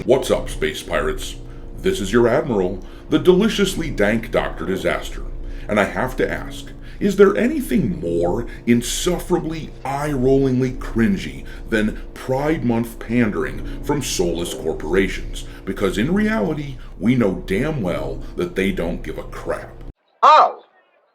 What's up, space pirates? This is your Admiral, the deliciously dank Dr. Disaster, and I have to ask, is there anything more insufferably, eye-rollingly cringy than Pride Month pandering from soulless corporations? Because in reality, we know damn well that they don't give a crap. Oh,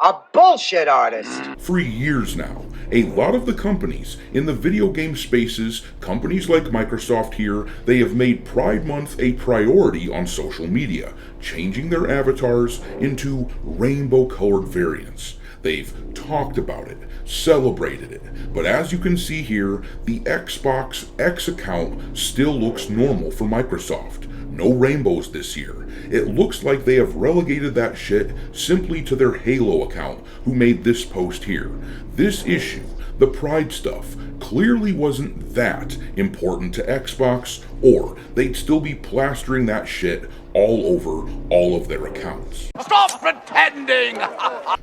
a bullshit artist. For years now, a lot of the companies in the video game spaces, companies like Microsoft here, they have made Pride Month a priority on social media, changing their avatars into rainbow-colored variants. They've talked about it, celebrated it, but as you can see here, the Xbox X account still looks normal for Microsoft. No rainbows this year. It looks like they have relegated that shit simply to their Halo account, who made this post here. This issue, the Pride stuff, clearly wasn't that important to Xbox, or they'd still be plastering that shit all over all of their accounts. Stop pretending!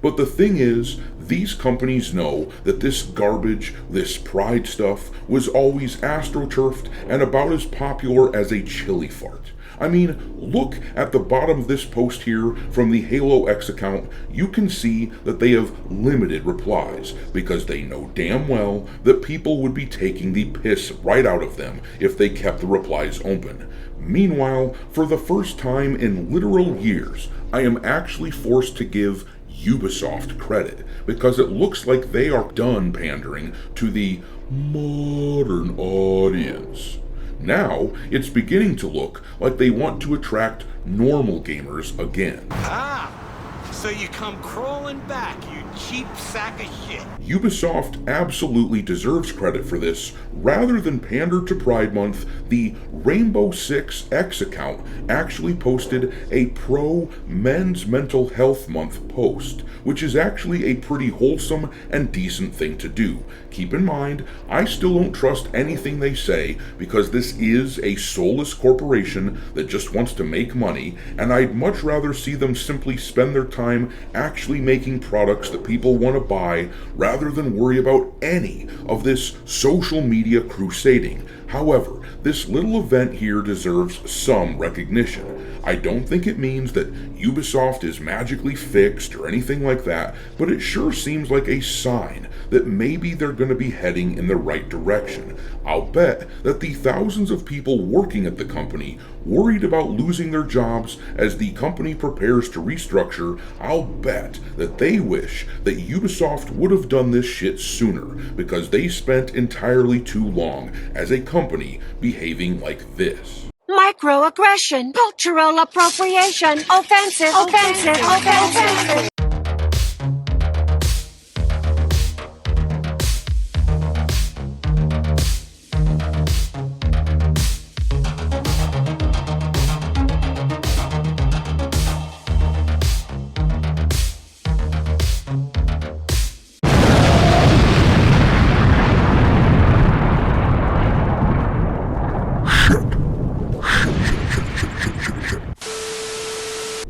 But the thing is, these companies know that this garbage, this Pride stuff, was always astroturfed and about as popular as a chili fart. I mean, look at the bottom of this post here from the Halo X account. You can see that they have limited replies because they know damn well that people would be taking the piss right out of them if they kept the replies open. Meanwhile, for the first time in literal years, I am actually forced to give Ubisoft credit because it looks like they are done pandering to the modern audience. Now, it's beginning to look like they want to attract normal gamers again. Ah, so you come crawling back, you cheap sack of shit. Ubisoft absolutely deserves credit for this. Rather than pander to Pride Month, the Rainbow Six X account actually posted a pro Men's Mental Health Month post, which is actually a pretty wholesome and decent thing to do. Keep in mind, I still don't trust anything they say because this is a soulless corporation that just wants to make money, and I'd much rather see them simply spend their time actually making products that people want to buy rather than worry about any of this social media crusading. However, this little event here deserves some recognition. I don't think it means that Ubisoft is magically fixed or anything like that, but it sure seems like a sign that maybe they're going to be heading in the right direction. I'll bet that the thousands of people working at the company, worried about losing their jobs as the company prepares to restructure, I'll bet that they wish that Ubisoft would have done this shit sooner because they spent entirely too long as a company behaving like this. Microaggression, cultural appropriation, offensive.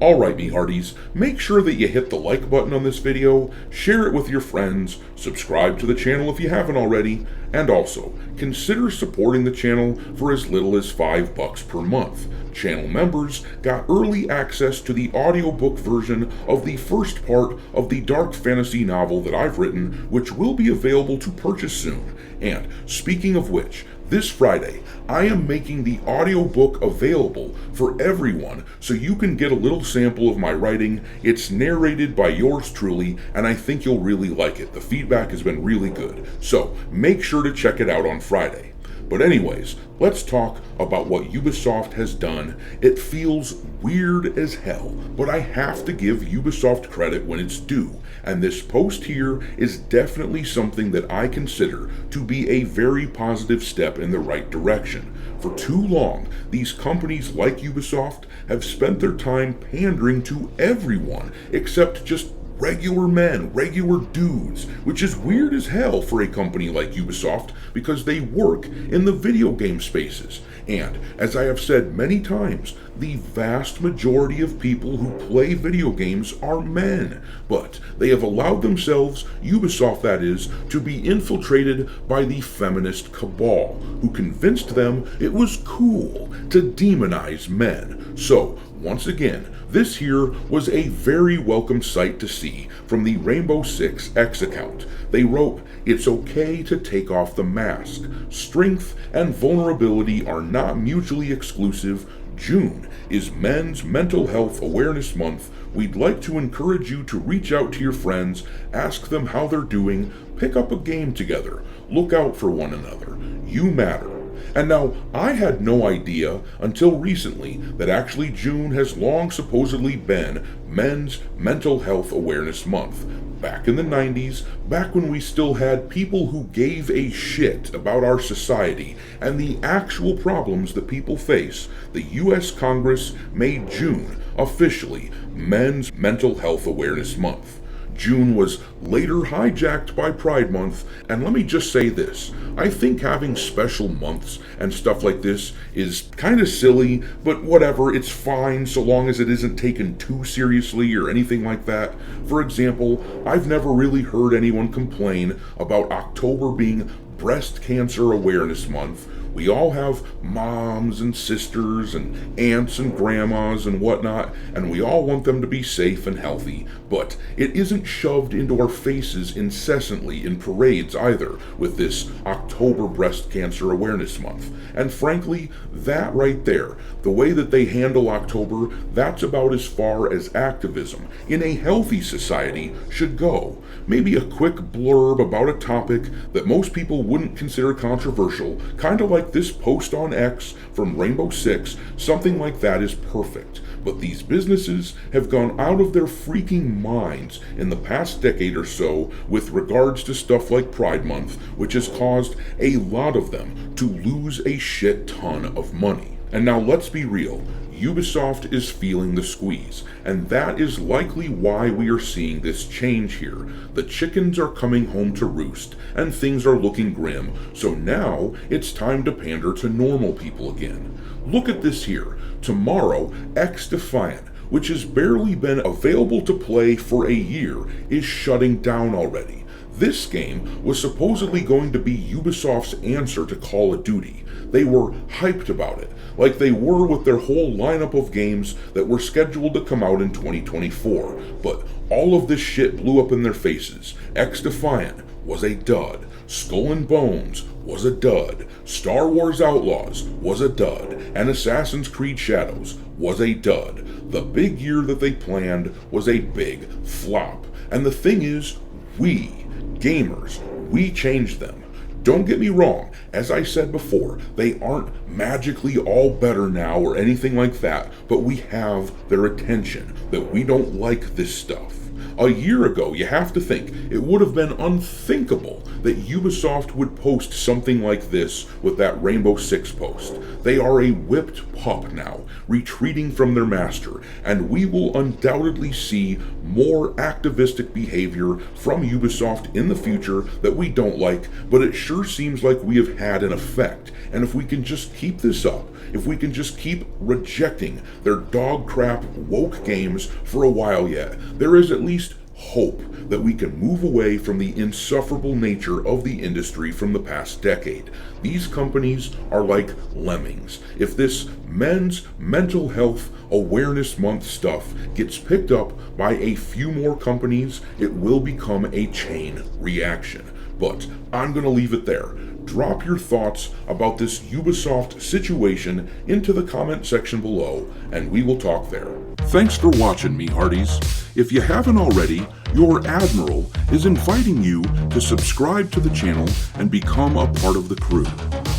Alright, me hearties, make sure that you hit the like button on this video, share it with your friends, subscribe to the channel if you haven't already, and also consider supporting the channel for as little as $5 per month. Channel members got early access to the audiobook version of the first part of the dark fantasy novel that I've written, which will be available to purchase soon. And speaking of which, this Friday, I am making the audiobook available for everyone so you can get a little sample of my writing. It's narrated by yours truly, and I think you'll really like it. The feedback has been really good, so make sure to check it out on Friday. But anyways, let's talk about what Ubisoft has done. It feels weird as hell, but I have to give Ubisoft credit when it's due, and this post here is definitely something that I consider to be a very positive step in the right direction. For too long, these companies like Ubisoft have spent their time pandering to everyone except just regular men, regular dudes, which is weird as hell for a company like Ubisoft because they work in the video game spaces. And, as I have said many times, the vast majority of people who play video games are men, but they have allowed themselves, Ubisoft that is, to be infiltrated by the feminist cabal, who convinced them it was cool to demonize men. So, once again, this here was a very welcome sight to see from the Rainbow Six X account. They wrote, "It's okay to take off the mask. Strength and vulnerability are not mutually exclusive. June is Men's Mental Health Awareness Month. We'd like to encourage you to reach out to your friends, ask them how they're doing, pick up a game together, look out for one another. You matter." And now, I had no idea until recently that actually June has long supposedly been Men's Mental Health Awareness Month. Back in the 90s, back when we still had people who gave a shit about our society and the actual problems that people face, the US Congress made June officially Men's Mental Health Awareness Month. June was later hijacked by Pride Month, and let me just say this, I think having special months and stuff like this is kind of silly, but whatever, it's fine so long as it isn't taken too seriously or anything like that. For example, I've never really heard anyone complain about October being Breast Cancer Awareness Month. We all have moms and sisters and aunts and grandmas and whatnot, and we all want them to be safe and healthy, but it isn't shoved into our faces incessantly in parades either with this October Breast Cancer Awareness Month. And frankly, that right there, the way that they handle October, that's about as far as activism in a healthy society should go. Maybe a quick blurb about a topic that most people wouldn't consider controversial, kind of like this post on X from Rainbow Six, something like that is perfect. But these businesses have gone out of their freaking minds in the past decade or so with regards to stuff like Pride Month, which has caused a lot of them to lose a shit ton of money. And now let's be real, Ubisoft is feeling the squeeze, and that is likely why we are seeing this change here. The chickens are coming home to roost, and things are looking grim, so now it's time to pander to normal people again. Look at this here. Tomorrow, X Defiant, which has barely been available to play for a year, is shutting down already. This game was supposedly going to be Ubisoft's answer to Call of Duty. They were hyped about it, like they were with their whole lineup of games that were scheduled to come out in 2024. But all of this shit blew up in their faces. X Defiant was a dud. Skull and Bones was a dud. Star Wars Outlaws was a dud. And Assassin's Creed Shadows was a dud. The big year that they planned was a big flop. And the thing is, we, gamers, we changed them. Don't get me wrong, as I said before, they aren't magically all better now or anything like that, but we have their attention, that we don't like this stuff. A year ago, you have to think, it would have been unthinkable that Ubisoft would post something like this with that Rainbow Six post. They are a whipped pup now, retreating from their master, and we will undoubtedly see more activistic behavior from Ubisoft in the future that we don't like, but it sure seems like we have had an effect. And if we can just keep this up, if we can just keep rejecting their dog crap woke games for a while yet, there is at least hope that we can move away from the insufferable nature of the industry from the past decade. These companies are like lemmings. If this Men's Mental Health Awareness Month stuff gets picked up by a few more companies, it will become a chain reaction. But I'm going to leave it there. Drop your thoughts about this Ubisoft situation into the comment section below, and we will talk there. Thanks for watching, me hearties. If you haven't already, your Admiral is inviting you to subscribe to the channel and become a part of the crew.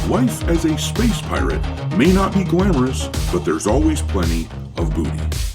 Life as a space pirate may not be glamorous, but there's always plenty of booty.